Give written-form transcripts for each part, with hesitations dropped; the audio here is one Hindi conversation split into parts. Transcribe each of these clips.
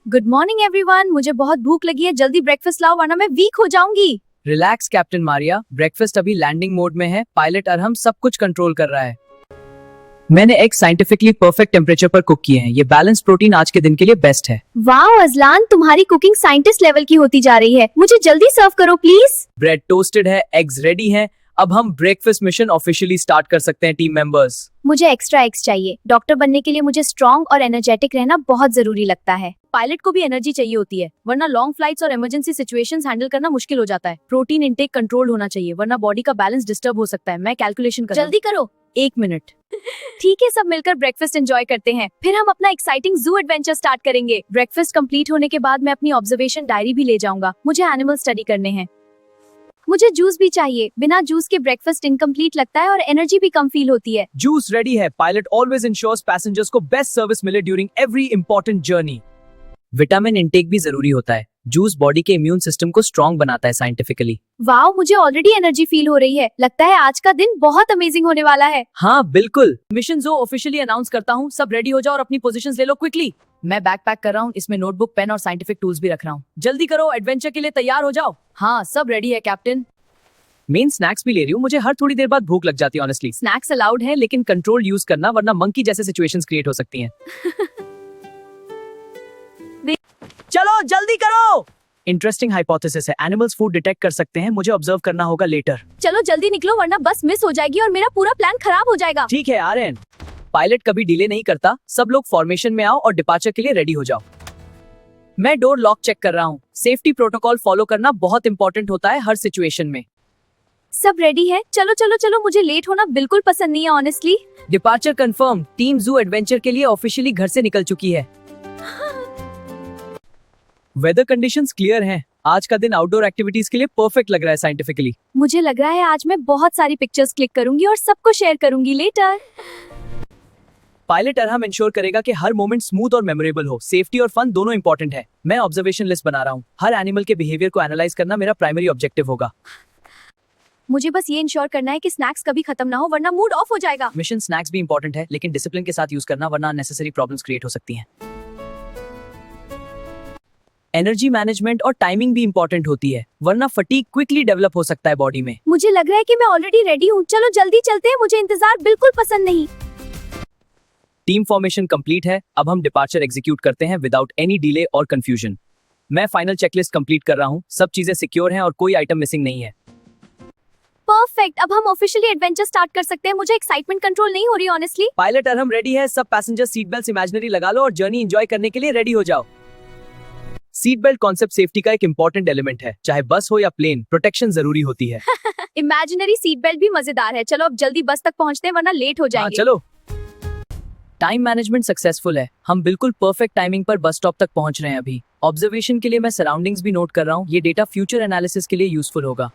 गुड मॉर्निंग एवरीवन, मुझे बहुत भूख लगी है, जल्दी ब्रेकफास्ट लाओ वरना मैं वीक हो जाऊंगी। रिलैक्स कैप्टन मारिया, ब्रेकफास्ट अभी लैंडिंग मोड में है। पायलट अरहम सब कुछ कंट्रोल कर रहा है। मैंने एक साइंटिफिकली परफेक्ट टेम्परेचर पर कुक किए हैं। ये बैलेंस प्रोटीन आज के दिन के लिए बेस्ट है। वाओ अजलान, तुम्हारी कुकिंग साइंटिस्ट लेवल की होती जा रही है। मुझे जल्दी सर्व करो प्लीज। ब्रेड टोस्टेड है, एग्स रेडी हैं। अब हम ब्रेकफास्ट मिशन ऑफिशियली स्टार्ट कर सकते हैं टीम मेंबर्स। मुझे एक्स्ट्रा एग्स चाहिए। डॉक्टर बनने के लिए मुझे स्ट्रॉन्ग और एनर्जेटिक रहना बहुत जरूरी लगता है। पायलट को भी एनर्जी चाहिए होती है, वरना लॉन्ग फ्लाइट्स और इमरजेंसी सिचुएशंस हैंडल करना मुश्किल हो जाता है। प्रोटीन इंटेक कंट्रोल होना चाहिए, वरना बॉडी का बैलेंस डिस्टर्ब हो सकता है। मैं कैलकुलेशन कर जल्दी करो। 1 मिनट। ठीक है, सब मिलकर ब्रेकफास्ट एंजॉय करते हैं, फिर हम अपना एक्साइटिंग जू एडवेंचर स्टार्ट करेंगे। ब्रेकफास्ट कंप्लीट होने के बाद मैं अपनी ऑब्जर्वेशन डायरी भी ले जाऊंगा। मुझे एनिमल स्टडी करने हैं। मुझे जूस भी चाहिए, बिना जूस के ब्रेकफास्ट इनकम्प्लीट लगता है और एनर्जी भी कम फील होती है। जूस रेडी है। पायलट ऑलवेज इंश्योर्स पैसेंजर्स को बेस्ट सर्विस मिले during every important journey. Vitamin intake भी जरूरी होता है। जूस बॉडी के इम्यून सिस्टम को स्ट्रॉन्ग बनाता है साइंटिफिकली। वाओ, मुझे ऑलरेडी एनर्जी फील हो रही है। लगता है आज का दिन बहुत अमेजिंग होने वाला है। हाँ बिल्कुल। मिशन जो ऑफिशियली अनाउंस करता हूँ। सब रेडी हो जाओ और अपनी पोजीशंस ले लो क्विकली। मैं बैग पैक कर रहा हूँ, इसमें नोटबुक, पेन और साइंटिफिक टूल्स भी रख रहा हूँ। जल्दी करो, एडवेंचर के लिए तैयार हो जाओ। हाँ, सब रेडी है कैप्टन। मेन स्नैक्स भी ले रही हूँ, मुझे हर थोड़ी देर बाद भूख लग जाती है ऑनेस्टली। स्नैक्स अलाउड है, लेकिन कंट्रोल यूज करना, वरना मंकी जैसे सिचुएशंस क्रिएट हो सकती हैं। चलो जल्दी करो। इंटरेस्टिंग हाइपोथेसिस है। एनिमल्स फूड डिटेक्ट कर सकते हैं। मुझे ऑब्जर्व करना होगा लेटर। चलो जल्दी निकलो, वरना बस मिस हो जाएगी और मेरा पूरा प्लान खराब हो जाएगा। ठीक है आर्यन। पायलट कभी डिले नहीं करता। सब लोग फॉर्मेशन में आओ और डिपार्चर के लिए रेडी हो जाओ। मैं डोर लॉक चेक कर रहा हूँ। सेफ्टी प्रोटोकॉल फॉलो करना बहुत इंपॉर्टेंट होता है हर सिचुएशन में। सब रेडी है। चलो चलो चलो, मुझे लेट होना बिल्कुल पसंद नहीं है ऑनेस्टली। Departure confirm. टीम जू एडवेंचर के लिए ऑफिशियली घर से निकल चुकी है। वेदर कंडीशंस क्लियर हैं। आज का दिन आउटडोर एक्टिविटीज के लिए परफेक्ट लग रहा है साइंटिफिकली। मुझे लग रहा है आज मैं बहुत सारी पिक्चर्स क्लिक करूंगी और सबको शेयर करूंगी लेटर। पायलट अरहम इंश्योर करेगा कि हर मोमेंट स्मूथ और मेमोरेबल हो। सेफ्टी और फन दोनों इंपॉर्टेंट है। मैं ऑब्जर्वेशन लिस्ट बना रहा हूँ। हर एनिमल के बिहेवियर को एनालाइज करना मेरा प्राइमरी ऑब्जेक्टिव होगा। मुझे बस ये इंश्योर करना है कि स्नैक्स कभी खत्म ना हो, वरना मूड ऑफ हो जाएगा। मिशन स्नैक्स भी इंपॉर्टेंट है, लेकिन डिसिप्लिन के साथ यूज करना, वरना अननेसेसरी प्रॉब्लम्स क्रिएट हो सकती हैं। एनर्जी मैनेजमेंट और टाइमिंग भी इंपॉर्टेंट होती है, वरना फटीग क्विकली डेवलप हो सकता है बॉडी में। मुझे लग रहा है कि मैं ऑलरेडी रेडी हूँ। चलो जल्दी चलते हैं, मुझे इंतजार बिल्कुल पसंद नहीं। टीम फॉर्मेशन कंप्लीट है। अब हम डिपार्चर एग्जीक्यूट करते हैं विदाउट एनी डिले और कंफ्यूजन। मैं फाइनल चेकलिस्ट कंप्लीट कर रहा हूँ। सब चीजें सिक्योर हैं और कोई आइटम मिसिंग नहीं है। परफेक्ट, अब हम ऑफिशियली एडवेंचर स्टार्ट कर सकते हैं। मुझे एक्साइटमेंट कंट्रोल नहीं हो रही ऑनेस्टली। पायलट अरहम रेडी है। सब पैसेंजर सीट बेल्ट इमेजिनरी लगा लो और जर्नी एंजॉय करने के लिए रेडी हो जाओ। सीट बेल्ट कॉन्सेप्ट सेफ्टी का एक इंपॉर्टेंट एलिमेंट है। चाहे बस हो या प्लेन, प्रोटेक्शन जरूरी होती है। इमेजिनरी सीट बेल्ट भी मजेदार है। चलो अब जल्दी बस तक पहुंचते हैं, वरना लेट हो जाएंगे। चलो। टाइम मैनेजमेंट सक्सेसफुल है। हम बिल्कुल परफेक्ट टाइमिंग पर बस स्टॉप तक पहुंच रहे हैं अभी। ऑब्जर्वेशन के लिए मैं सराउंडिंग्स भी नोट कर रहा हूँ। ये डेटा फ्यूचर एनालिसिस के लिए यूजफुल होगा।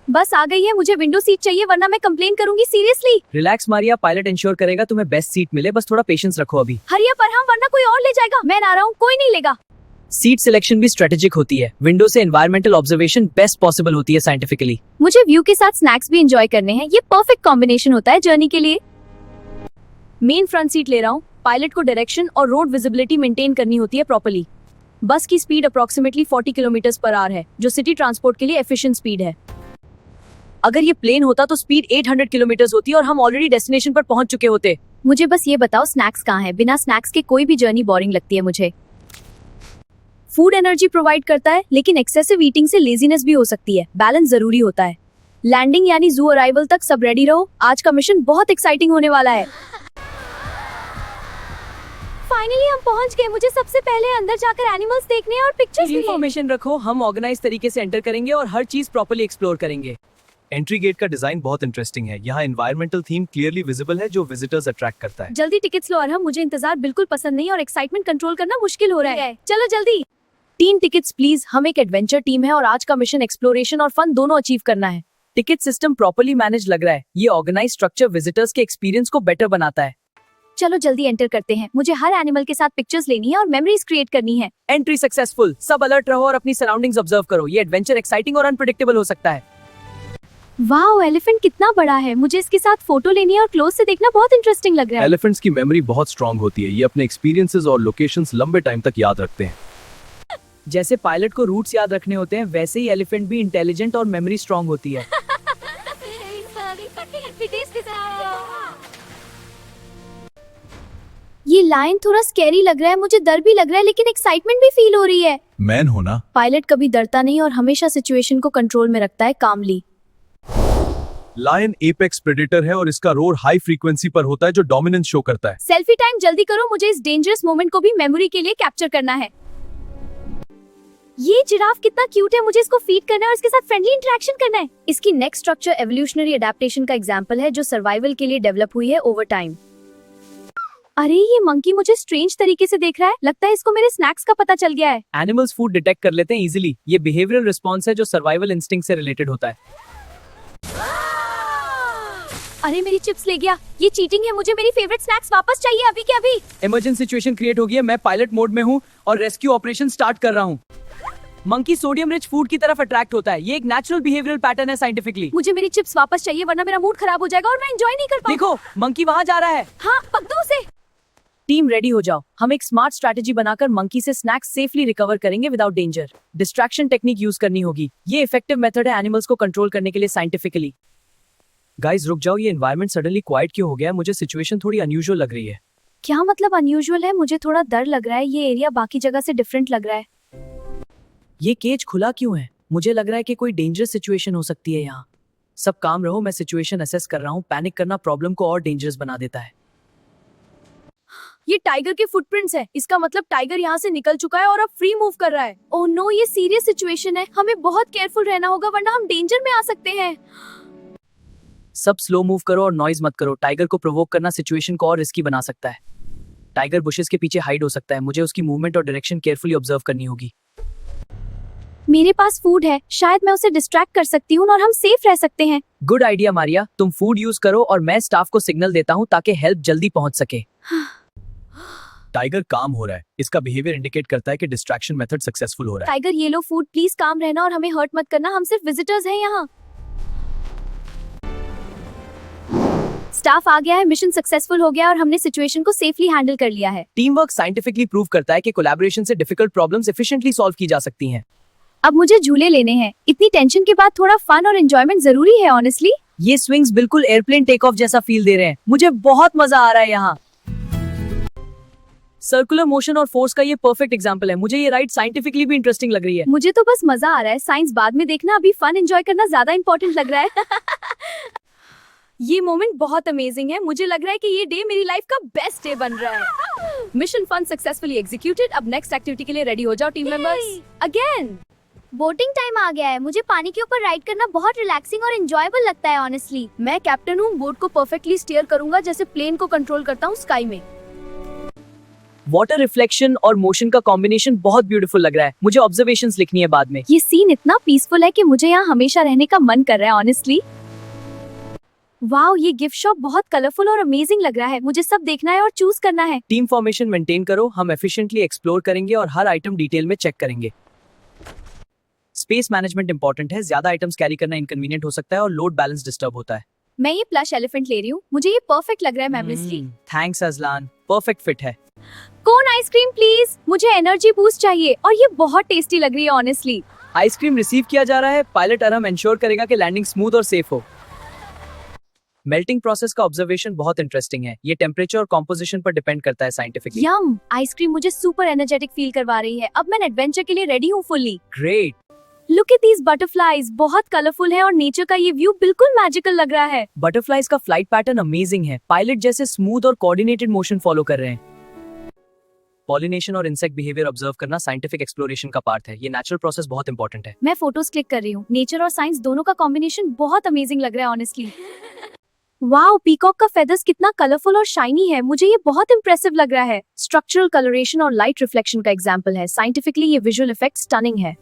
बस आ गई है। मुझे विंडो सीट चाहिए, वरना मैं कंप्लेन करूंगी seriously. Relax Maria, pilot ensure करेगा तुम्हें बेस्ट सीट मिले। बस थोड़ा पेशेंस रखो अभी। हरिया पर हम, वरना कोई और ले जाएगा। मैं आ रहा हूँ, कोई नहीं लेगा। सीट सिलेक्शन भी स्ट्रेटेजिक होती है। विंडो से एनवायरमेंटल ऑब्जर्वेशन बेस्ट पॉसिबल होती है साइंटिफिकली। मुझे व्यू के साथ स्नैक्स भी एंजॉय करने हैं। ये परफेक्ट कॉम्बिनेशन होता है जर्नी के लिए। मेन फ्रंट सीट ले रहा हूँ। पायलट को डायरेक्शन और रोड विजिबिलिटी मेंटेन करनी होती है प्रॉपर्ली। बस की speed approximately 40 kilometre per hour है, जो सिटी ट्रांसपोर्ट के लिए एफिशिएंट स्पीड है। अगर ये प्लेन होता तो स्पीड 800 किलोमीटर होती और हम ऑलरेडी डेस्टिनेशन पर पहुंच चुके होते। मुझे बस ये बताओ, स्नैक्स कहाँ है? बिना स्नैक्स के कोई भी जर्नी बोरिंग लगती है मुझे। फूड एनर्जी प्रोवाइड करता है, लेकिन एक्सेसिव ईटिंग से लेजीनेस भी हो सकती है। बैलेंस जरूरी होता है। लैंडिंग यानी जू अराइवल तक सब रेडी रहो। आज का मिशन बहुत एक्साइटिंग होने वाला है। फाइनली हम पहुंच गए। मुझे सबसे पहले अंदर जाकर एनिमल्स देखने और पिक्चर्स लेने। इन्फॉर्मेशन रखो, हम ऑर्गेनाइज तरीके से एंटर करेंगे और हर चीज प्रॉपर्ली एक्सप्लोर करेंगे। एंट्री गेट का डिजाइन बहुत इंटरेस्टिंग है। यहाँ एनवायरमेंटल थीम क्लियरली विजिबल है, जो विजिटर्स अट्रैक्ट करता है। जल्दी टिकट्स लो अरहम, मुझे इंतजार बिल्कुल पसंद नहीं और एक्साइटमेंट कंट्रोल करना मुश्किल हो रहा है। चलो जल्दी। 3 टिकट्स प्लीज। हम एक एडवेंचर टीम है और आज का मिशन एक्सप्लोरेशन और फन दोनों अचीव करना है। टिकट सिस्टम प्रॉपर्ली मैनेज लग रहा है। ये ऑर्गेनाइज स्ट्रक्चर विजिटर्स के एक्सपीरियंस को बेटर बनाता है। चलो जल्दी एंटर करते हैं। मुझे हर एनिमल के साथ पिक्चर्स लेनी है और मेमोरीज क्रिएट करनी है। Entry successful. सब अलर्ट रहो और अपनी सराउंडिंग्स ऑब्जर्व करो। ये एडवेंचर एक्साइटिंग और अनप्रेडिक्टेबल हो सकता है। वाओ, एलिफेंट कितना बड़ा है। मुझे इसके साथ फोटो लेनी है और क्लोज से देखना बहुत इंटरेस्टिंग लग रहा है। एलिफेंट्स की मेमोरी बहुत स्ट्रांग होती है, ये अपने एक्सपीरियंसेस और लोकेशंस लंबे टाइम तक याद रखते हैं। जैसे पायलट को रूट्स याद रखने होते हैं, वैसे ही एलिफेंट भी इंटेलिजेंट और मेमोरी स्ट्रांग होती है। ये लायन थोड़ा स्कैरी लग रहा है, मुझे डर भी लग रहा है लेकिन एक्साइटमेंट भी फील हो रही है। मैन होना। पायलट कभी डरता नहीं और हमेशा सिचुएशन को कंट्रोल में रखता है कामली। लायन एपेक्स प्रेडेटर है और इसका रोर हाई फ्रीक्वेंसी पर होता है जो डोमिनेंस शो करता है। सेल्फी टाइम जल्दी करो, मुझे इस डेंजरस मोमेंट को भी मेमोरी के लिए कैप्चर करना है। ये जिराफ कितना क्यूट है, मुझे इसको फीड करना है और इसके साथ फ्रेंडली इंटरेक्शन करना है। इसकी नेक स्ट्रक्चर एवोल्यूशनरी अडेप्टेशन का एग्जांपल है जो सर्वाइवल के लिए डेवलप हुई है ओवर टाइम। अरे ये मंकी मुझे स्ट्रेंज तरीके से देख रहा है, लगता है इसको मेरे स्नैक्स का पता चल गया है। एनिमल्स फूड डिटेक्ट कर लेते हैं इजीली। ये बिहेवियरल रिस्पॉन्स है जो सर्वाइवल इंस्टिंक्ट से रिलेटेड होता है। अरे मेरी चिप्स ले गया, ये चीटिंग है। मुझे मेरी फेवरेट स्नैक्स वापस चाहिए अभी के अभी। इमरजेंसी सिचुएशन क्रिएट हो गई है, मैं पायलट मोड में हूँ और रेस्क्यू ऑपरेशन स्टार्ट कर रहा हूँ। मंकी सोडियम रिच फूड की तरफ अट्रैक्ट होता है, ये एक नेचुरल बिहेवियरल पैटर्न है साइंटिफिकली। मुझे मेरी चिप्स वापस चाहिए वरना मेरा मूड खराब हो जाएगा और मैं एंजॉय नहीं कर पाऊंगा। देखो मंकी वहाँ जा रहा है। हाँ, पक दो उसे। टीम रेडी हो जाओ, हम एक स्मार्ट स्ट्रैटेजी बनाकर मंकी से स्नैक्स सेफली रिकवर करेंगे without danger. Distraction technique use करनी होगी, ये इफेक्टिव मेथड है एनिमल्स को कंट्रोल करने के लिए साइंटिफिकली। गाइस रुक जाओ, ये एनवायरनमेंट सडनली क्वाइट क्यों हो गया? मुझे सिचुएशन थोड़ी अनयूजुअल लग रही है। क्या मतलब अनयूजुअल है? मुझे थोड़ा डर लग रहा है, ये एरिया बाकी जगह से डिफरेंट लग रहा है। ये केज खुला क्यों है? मुझे लग रहा है कि कोई डेंजरस सिचुएशन हो सकती है यहाँ। सब काम रहो, मैं सिचुएशन असेस कर रहा हूँ। पैनिक करना प्रॉब्लम को और डेंजरस बना देता है। ये टाइगर के फुटप्रिंट्स है, इसका मतलब टाइगर यहाँ से निकल चुका है और अब फ्री मूव कर रहा है। ओह नो, ये सीरियस सिचुएशन है, हमें बहुत केयरफुल रहना होगा वरना हम डेंजर में आ सकते हैं। सब स्लो मूव करो और नॉइज मत करो। टाइगर को प्रोवोक करना सिचुएशन को और रिस्की बना सकता है। टाइगर बुशेस के पीछे हाइड हो सकता है, मुझे उसकी मूवमेंट और डायरेक्शन केयरफुली ऑब्जर्व करनी होगी। मेरे पास फूड है, शायद मैं उसे डिस्ट्रैक्ट कर सकती हूँ और हम सेफ रह सकते हैं। गुड आइडिया मारिया, तुम फूड यूज करो और मैं स्टाफ को सिग्नल देता हूँ ताकि हेल्प जल्दी पहुँच सके। टाइगर काम हो रहा है, इसका बिहेवियर इंडिकेट करता है कि डिस्ट्रैक्शन मेथड सक्सेसफुल हो रहा है। टाइगर ये लो फूड, प्लीज काम रहना और हमें हर्ट मत करना, हम सिर्फ विजिटर्स हैं यहाँ। स्टाफ आ गया है, मिशन सक्सेसफुल हो गया और हमने सिचुएशन को सेफली हैंडल कर लिया है। टीम वर्क साइंटिफिकली प्रूव करता है कि कोलैबोरेशन से डिफिकल्ट प्रॉब्लम्स एफिशिएंटली सॉल्व की जा सकती हैं। अब मुझे झूले लेने हैं, इतनी टेंशन के बाद थोड़ा फन और एंजॉयमेंट जरूरी है ऑनेस्टली। ये स्विंग्स बिल्कुल एयरप्लेन टेक ऑफ जैसा फील दे रहे हैं, मुझे बहुत मजा आ रहा है यहाँ। सर्कुलर मोशन और फोर्स का ये परफेक्ट एग्जांपल है। मुझे ये राइड साइंटिफिकली भी इंटरेस्टिंग लग रही है। मुझे तो बस मजा आ रहा है, साइंस बाद में देखना, अभी फन एंजॉय करना ज्यादा इंपॉर्टेंट लग रहा है। ये मोमेंट बहुत अमेजिंग है, मुझे लग रहा है कि ये डे मेरी लाइफ का बेस्ट डे बन रहा है। मिशन फन सक्सेसफुली एग्जीक्यूटेड, अब नेक्स्ट एक्टिविटी के लिए रेडी हो जाओ team members. Again voting time आ गया है, मुझे पानी के ऊपर राइड करना बहुत रिलैक्सिंग और एंजॉयबल लगता है ऑनेस्टली। मैं कैप्टन हूँ, बोट को परफेक्टली स्टीयर करूंगा जैसे प्लेन को कंट्रोल करता हूँ स्काई में। वाटर रिफ्लेक्शन और मोशन का कॉम्बिनेशन बहुत ब्यूटीफुल लग रहा है, मुझे ऑब्जर्वेशंस लिखनी है बाद में। ये सीन इतना पीसफुल है कि मुझे यहाँ हमेशा रहने का मन कर रहा है ऑनेस्टली। वाओ, ये गिफ्ट शॉप बहुत कलरफुल और अमेजिंग लग रहा है, मुझे सब देखना है और चूज करना है। टीम फॉर्मेशन मेंटेन करो, हम एफिशिएंटली एक्सप्लोर करेंगे और हर आइटम डिटेल में चेक करेंगे। स्पेस मैनेजमेंट इंपॉर्टेंट है, ज्यादा आइटम्स कैरी करना इनकन्वीनियंट हो सकता है और लोड बैलेंस डिस्टर्ब होता है। मैं ये प्लश एलिफेंट ले रही हूँ, मुझे ये परफेक्ट लग रहा है मेमोरीजली। थैंक्स अजलान, परफेक्ट फिट है। कौन आइसक्रीम प्लीज, मुझे एनर्जी बूस्ट चाहिए और ये बहुत टेस्टी लग रही है ऑनेस्टली। आइसक्रीम रिसीव किया जा रहा है, पायलट अरहम इंश्योर करेगा कि लैंडिंग स्मूथ और सेफ हो। मेल्टिंग प्रोसेस का ऑब्जर्वेशन बहुत इंटरेस्टिंग है, ये टेम्परेचर और कॉम्पोजिशन पर डिपेंड करता है साइंटिफिकली। यम, आइसक्रीम मुझे सुपर एनर्जेटिक फील करवा रही है, अब मैं एडवेंचर के लिए रेडी हूँ fully. Great. Look at these butterflies, बहुत कलरफुल है और नेचर का ये व्यू बिल्कुल मैजिकल लग रहा है। बटरफ्लाइज का फ्लाइट पैटर्न अमेजिंग है, पायलट जैसे स्मूथ और कोऑर्डिनेटेड मोशन फॉलो कर रहे हैं। पॉलिनेशन और इंसेक्ट बिहेवियर ऑब्जर्व करना साइंटिफिक एक्सप्लोरेशन का पार्ट है, ये नेचुरल प्रोसेस बहुत इंपॉर्टेंट है। मैं फोटोज क्लिक कर रही हूँ, नेचर और साइंस दोनों का कॉम्बिनेशन बहुत अमेजिंग लग रहा है ऑनेस्टली। वाओ, पीकॉक का फेदर्स कितना कलरफुल और शाइनी है, मुझे ये बहुत इंप्रेसिव लग रहा है। स्ट्रक्चरल कलरेशन और लाइट रिफ्लेक्शन का एग्जांपल है, साइंटिफिकली ये विजुअल इफेक्ट स्टनिंग है।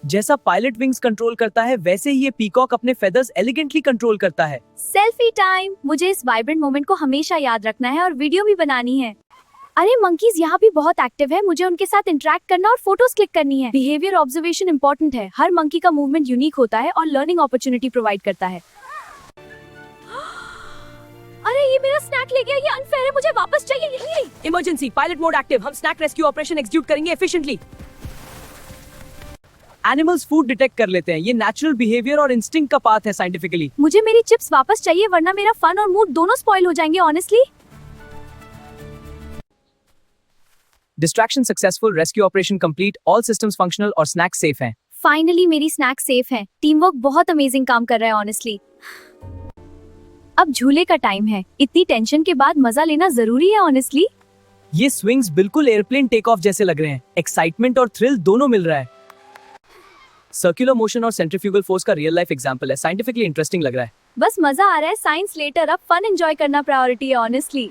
जैसा पायलट विंग्स कंट्रोल करता है वैसे ही ये पीकॉक अपने फेदर्स एलिगेंटली कंट्रोल करता है। सेल्फी टाइम, मुझे इस वाइब्रेंट मोमेंट को हमेशा याद रखना है और वीडियो भी बनानी है। अरे मंकीज यहाँ भी बहुत एक्टिव है, मुझे उनके साथ इंटरेक्ट करना और फोटोज क्लिक करनी है। बिहेवियर ऑब्जर्वेशन इंपॉर्टेंट है, हर मंकी का मूवमेंट यूनिक होता है और लर्निंग अपॉर्चुनिटी प्रोवाइड करता है। अरे ये मेरा स्नैक ले गया, ये अनफेयर है, मुझे वापस चाहिए। Emergency, pilot mode active. हम स्नैक रेस्क्यू ऑपरेशन एग्जीक्यूट करेंगे एफिशिएंटली। एनिमल्स फूड डिटेक्ट कर लेते हैं, ये नेचुरल बिहेवियर और इंस्टिंक्ट का पाथ है साइंटिफिकली। मुझे मेरी चिप्स वापस चाहिए, वरना मेरा फन और मूड दोनों स्पॉइल हो जाएंगे honestly. Distraction successful, rescue operation complete, all systems functional और स्नैक्स सेफ हैं। फाइनली मेरी स्नैक सेफ है। टीम वर्क बहुत अमेजिंग काम कर रहा है ऑनेस्टली। अब झूले का टाइम है, इतनी टेंशन के बाद मजा लेना जरूरी है ऑनेस्टली। ये स्विंग्स बिल्कुल एयरप्लेन टेक ऑफ जैसे लग रहे हैं, एक्साइटमेंट और थ्रिल दोनों मिल रहा है। सर्कुलर मोशन और सेंट्रीफ्यूगल फोर्स का रियल लाइफ एग्जांपल है, साइंटिफिकली इंटरेस्टिंग लग रहा है। बस मजा आ रहा है, साइंस लेटर, अब फन एंजॉय करना प्रायोरिटी है ऑनेस्टली।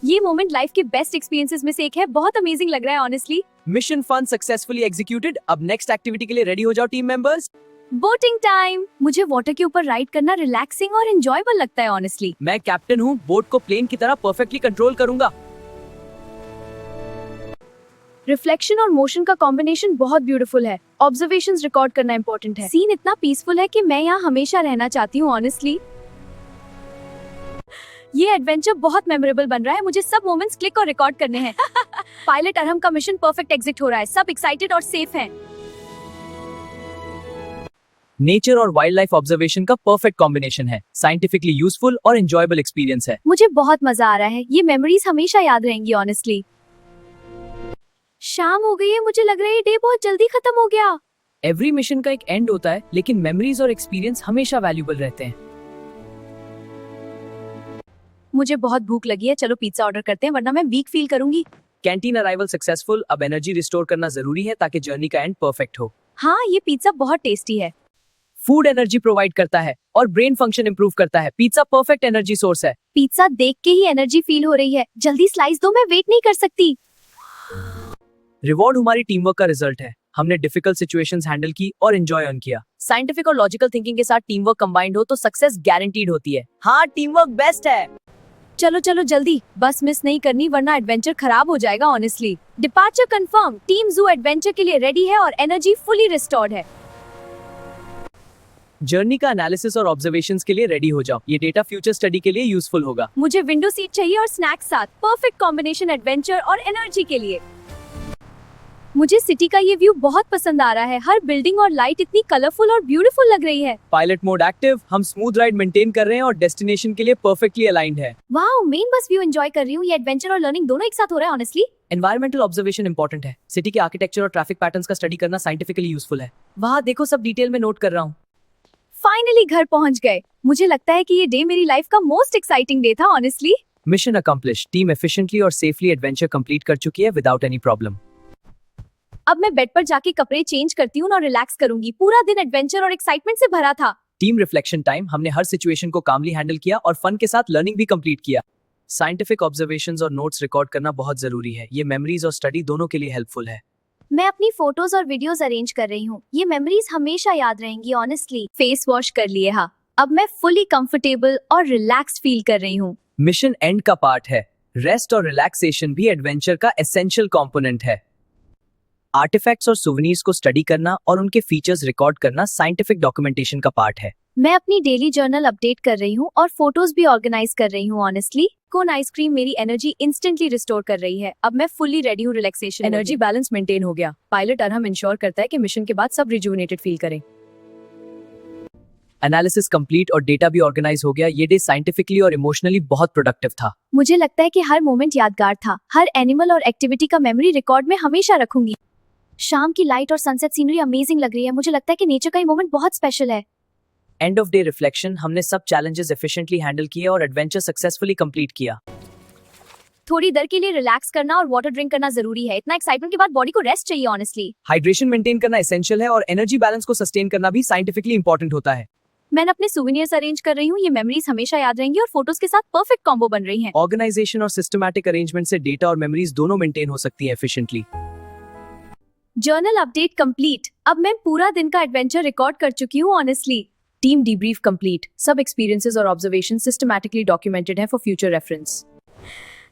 ये मोमेंट लाइफ के बेस्ट एक्सपीरियंसेस में से एक है, बहुत अमेजिंग लग रहा है honestly. Mission fun successfully executed. अब नेक्स्ट एक्टिविटी के लिए रेडी हो जाओ टीम मेंबर्स। Boating time. मुझे वाटर के ऊपर राइड करना रिलैक्सिंग और एंजॉयबल लगता है ऑनेस्टली। मैं कैप्टन हूँ, बोट को प्लेन की तरह परफेक्टली कंट्रोल करूंगा। रिफ्लेक्शन और मोशन का कॉम्बिनेशन बहुत ब्यूटीफुल है। ऑब्जर्वेशंस रिकॉर्ड करना इंपॉर्टेंट है। सीन इतना पीसफुल है कि मैं यहाँ हमेशा रहना चाहती हूँ ऑनेस्टली। ये एडवेंचर बहुत मेमोरेबल बन रहा है, मुझे सब मोमेंट्स क्लिक और रिकॉर्ड करने हैं। पायलट अरहम का मिशन परफेक्ट एग्जिट हो रहा है, सब एक्साइटेड और सेफ हैं। नेचर और वाइल्ड लाइफ ऑब्जर्वेशन का परफेक्ट कॉम्बिनेशन है, साइंटिफिकली यूजफुल और एंजॉयबल एक्सपीरियंस है। मुझे बहुत मजा आ रहा है, ये मेमोरीज हमेशा याद रहेंगी ऑनेस्टली। शाम हो गई है, मुझे लग रहा है ये डे बहुत जल्दी खत्म हो गया। एवरी मिशन का एक एंड होता है, लेकिन मेमोरीज और एक्सपीरियंस हमेशा वैल्यूएबल रहते हैं। मुझे बहुत भूख लगी है, चलो पिज्जा ऑर्डर करते हैं, वरना मैं वीक फील करूंगी। कैंटीन अराइवल सक्सेसफुल, अब एनर्जी रिस्टोर करना जरूरी है ताकि जर्नी का एंड परफेक्ट हो। हाँ, ये पिज्जा बहुत टेस्टी है। फूड एनर्जी प्रोवाइड करता है और ब्रेन फंक्शन इंप्रूव करता है। पिज्जा परफेक्ट एनर्जी सोर्स है। पिज्जा देख के ही एनर्जी फील हो रही है, जल्दी स्लाइस दो, मैं वेट नहीं कर सकती। रिवॉर्ड हमारी टीम वर्क का रिजल्ट है, हमने डिफिकल्ट सिचुएशंस हैंडल की और एंजॉय ऑन किया। साइंटिफिक और लॉजिकल थिंकिंग के साथ टीम वर्क कंबाइंड हो तो सक्सेस गारंटीड होती है। हाँ, टीम वर्क बेस्ट है। चलो चलो जल्दी, बस मिस नहीं करनी वरना एडवेंचर खराब हो जाएगा ऑनेस्टली। डिपार्चर कंफर्म, टीम जू एडवेंचर के लिए रेडी है और एनर्जी फुली रिस्टोर्ड है। जर्नी का एनालिसिस और ऑब्जर्वेशंस के लिए रेडी हो जाओ, ये डेटा फ्यूचर स्टडी के लिए यूजफुल होगा। मुझे विंडो सीट चाहिए और स्नैक्स साथ, परफेक्ट कॉम्बिनेशन एडवेंचर और एनर्जी के लिए। मुझे सिटी का ये व्यू बहुत पसंद आ रहा है, हर बिल्डिंग और लाइट इतनी कलरफुल और ब्यूटीफुल लग रही है। पायलट मोड एक्टिव, हम स्मूथ राइड मेंटेन कर रहे हैं और डेस्टिनेशन के लिए परफेक्टली अलाइंड है। Wow, main bus view enjoy कर रही हूँ, ये एडवेंचर और लर्निंग दोनों एक साथ हो रहा है ऑनेस्टली। एनवायरमेंटल ऑब्जर्वेशन इंपॉर्टेंट है, सिटी के आर्किटेक्चर और ट्रैफिक पैटर्न्स का स्टडी करना साइंटिफिकली यूजफुल है। वहाँ देखो, सब डिटेल में नोट कर रहा हूँ। फाइनली घर पहुंच गए। मुझे लगता है कि ये डे मेरी लाइफ का मोस्ट एक्साइटिंग डे था honestly. Mission accomplish, team efficiently और सेफली एडवेंचर कंप्लीट कर चुकी है विदाउट एनी प्रॉब्लम। अब मैं बेड पर जाके कपड़े चेंज करती हूँ और रिलैक्स करूंगी। पूरा दिन एडवेंचर और एक्साइटमेंट से भरा था। टीम रिफ्लेक्शन टाइम, हमने हर सिचुएशन को कामली हैंडल किया और फन के साथ लर्निंग भी कंप्लीट किया। साइंटिफिक ऑब्जर्वेशंस और नोट्स रिकॉर्ड करना बहुत जरूरी है, ये मेमोरीज और स्टडी दोनों के लिए हेल्पफुल है। मैं अपनी फोटोज और वीडियोस अरेंज कर रही हूँ, ये मेमोरीज हमेशा याद रहेंगी ऑनेस्टली। फेस वॉश कर लिए, हाँ, अब मैं फुली कंफर्टेबल और रिलैक्स्ड फील कर रही हूँ। मिशन एंड का पार्ट है, रेस्ट और रिलैक्सेशन भी एडवेंचर का एसेंशियल कंपोनेंट है। आर्टिफैक्ट्स और सुवेनिर्स को स्टडी करना और उनके फीचर्स रिकॉर्ड करना साइंटिफिक डॉक्यूमेंटेशन का पार्ट है। मैं अपनी डेली जर्नल अपडेट कर रही हूँ और फोटोज भी ऑर्गेनाइज कर रही हूँ ऑनेस्टली। कोन आइसक्रीम मेरी एनर्जी इंस्टेंटली रिस्टोर कर रही है, अब मैं फुली रेडी हूँ रिलैक्सेशन। एनर्जी बैलेंस मेंटेन हो गया। पायलट अरहम इंश्योर करता है कि मिशन के बाद सब रिजुविनेटेड फील करें। एनालिसिस कंप्लीट और डेटा भी ऑर्गेनाइज हो गया। ये डे साइंटिफिकली और इमोशनली बहुत प्रोडक्टिव था। मुझे लगता है कि हर मोमेंट यादगार था, हर एनिमल और एक्टिविटी का मेमोरी रिकॉर्ड में हमेशा रखूंगी। शाम की लाइट और सनसेट सीनरी अमेजिंग लग रही है, मुझे लगता है कि नेचर का ये मोमेंट बहुत स्पेशल है। एंड ऑफ डे रिफ्लेक्शन, हमने सब चैलेंजेस एफिशिएंटली हैंडल किए और एडवेंचर सक्सेसफुली कंप्लीट किया। थोड़ी देर के लिए रिलैक्स करना और वाटर ड्रिंक करना जरूरी है, इतना एक्साइटमेंट के बाद बॉडी को रेस्ट चाहिए ऑनेस्टली। हाइड्रेशन मेंटेन करना एसेंशियल है और एनर्जी बैलेंस को सस्टेन करना भी साइंटिफिकली इंपॉर्टेंट होता है। मैंने अपने सुवेनियर्स अरेंज कर रही हूँ, ये मेमोरीज हमेशा याद रहेंगी और फोटोज के साथ परफेक्ट कॉम्बो बन रही हैं। ऑर्गेनाइजेशन और सिस्टमैटिक अरेंजमेंट से डेटा और मेमोरीज दोनों मेंटेन हो सकती हैं एफिशिएंटली। जर्नल अपडेट कंप्लीट, अब मैं पूरा दिन का एडवेंचर रिकॉर्ड कर चुकी हूँ ऑनेस्टली। Team debrief complete. सब experiences और observations systematically documented हैं for future reference.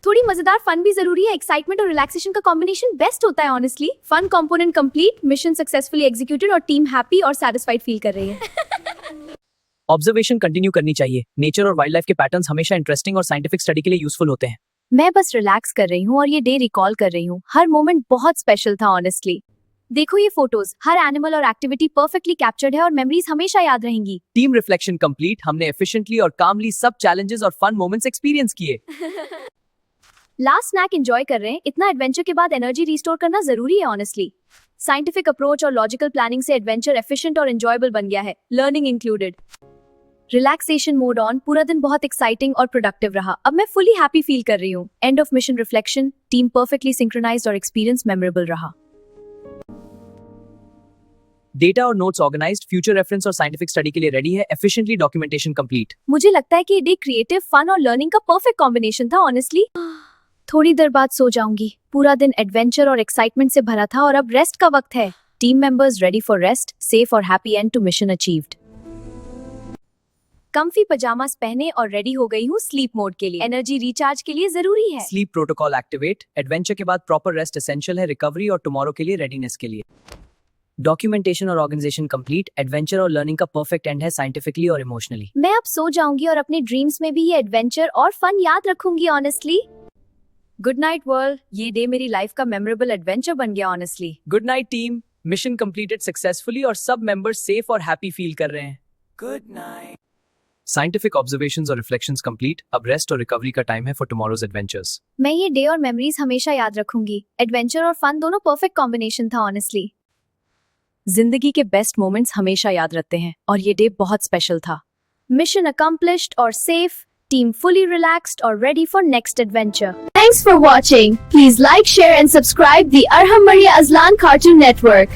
थोड़ी मजेदार फन भी जरूरी है. एक्साइटमेंट और रिलैक्सेशन का कॉम्बिनेशन बेस्ट होता है honestly. Fun component complete, mission successfully executed और टीम हैप्पी और सैटिस्फाइड फील कर रही है. ऑब्जर्वेशन कंटिन्यू करनी चाहिए. नेचर और वाइल्ड लाइफ के पैटर्न्स हमेशा इंटरेस्टिंग और साइंटिफिक स्टडी के लिए यूजफुल होते हैं. मैं बस रिलैक्स कर रही हूँ और ये डे रिकॉल कर रही हूँ. हर मोमेंट बहुत स्पेशल था ऑनेस्टली. देखो ये फोटोज, हर एनिमल और एक्टिविटी परफेक्टली कैप्चर्ड है और मेमोरीज हमेशा याद रहेंगी. Team reflection complete. हमने एफिशिएंटली और कामली सब चैलेंजेस और फन मोमेंट्स एक्सपीरियंस किए. लास्ट स्नैक एंजॉय कर रहे हैं. इतना एडवेंचर के बाद एनर्जी रिस्टोर करना जरूरी है ऑनेस्टली. साइंटिफिक अप्रोच और लॉजिकल प्लानिंग से एडवेंचर एफिशिएंट और एंजॉयबल बन गया है, learning included. Relaxation mode on. पूरा दिन बहुत एक्साइटिंग और प्रोडक्टिव रहा. अब मैं फुली हैप्पी फील कर रही हूँ. End of mission reflection. Team perfectly synchronized और एक्सपीरियंस मेमोरेबल रहा. डेटा और नोट्स ऑर्गेनाइज्ड, फ्यूचर रेफरेंस और साइंटिफिक स्टडी के लिए रेडी है. Efficiently documentation complete. मुझे लगता है कि ये डे क्रिएटिव, फन और लर्निंग का परफेक्ट कॉम्बिनेशन था ऑनेस्टली. थोड़ी देर बाद सो जाऊंगी. पूरा दिन एडवेंचर और एक्साइटमेंट से भरा था और अब रेस्ट का वक्त है. Team members ready for rest. Safe और happy end to mission achieved. Comfy pajamas पहने और रेडी हो गई हूँ स्लीप मोड के लिए. एनर्जी रिचार्ज के लिए जरूरी है. Sleep protocol activate. एडवेंचर के बाद प्रॉपर रेस्ट एसेंशियल है रिकवरी और टुमारो के लिए रेडीनेस के लिए. डॉक्यूमेंटेशन और ऑर्गेनाइजेशन कंप्लीट. एडवेंचर और लर्निंग का परफेक्ट एंड है साइंटिफिकली और इमोशनली. मैं अब सो जाऊंगी और अपने ड्रीम्स में भी ये एडवेंचर और फन याद रखूंगी ऑनेस्टली. Good night world. ये डे मेरी लाइफ का मेमोरेबल एडवेंचर बन गया honestly. Good night team. Mission completed successfully और सब मेंबर्स सेफ और हैप्पी फील कर रहे हैं. Good night. साइंटिफिक ऑब्जर्वेशंस और रिफ्लेक्शंस कंप्लीट. अब रेस्ट और रिकवरी का टाइम है फॉर टुमारोज एडवेंचर्स. मैं ये डे और मेमोरीज हमेशा याद रखूंगी. एडवेंचर और फन दोनों परफेक्ट कॉम्बिनेशन था ऑनेस्टली. जिंदगी के बेस्ट मोमेंट्स हमेशा याद रहते हैं और ये डे बहुत स्पेशल था. मिशन अकम्प्लिश्ड और safe. Team fully relaxed or ready for next adventure. Thanks for watching. Please like, share and subscribe the Arham Maria Azlan Cartoon Network.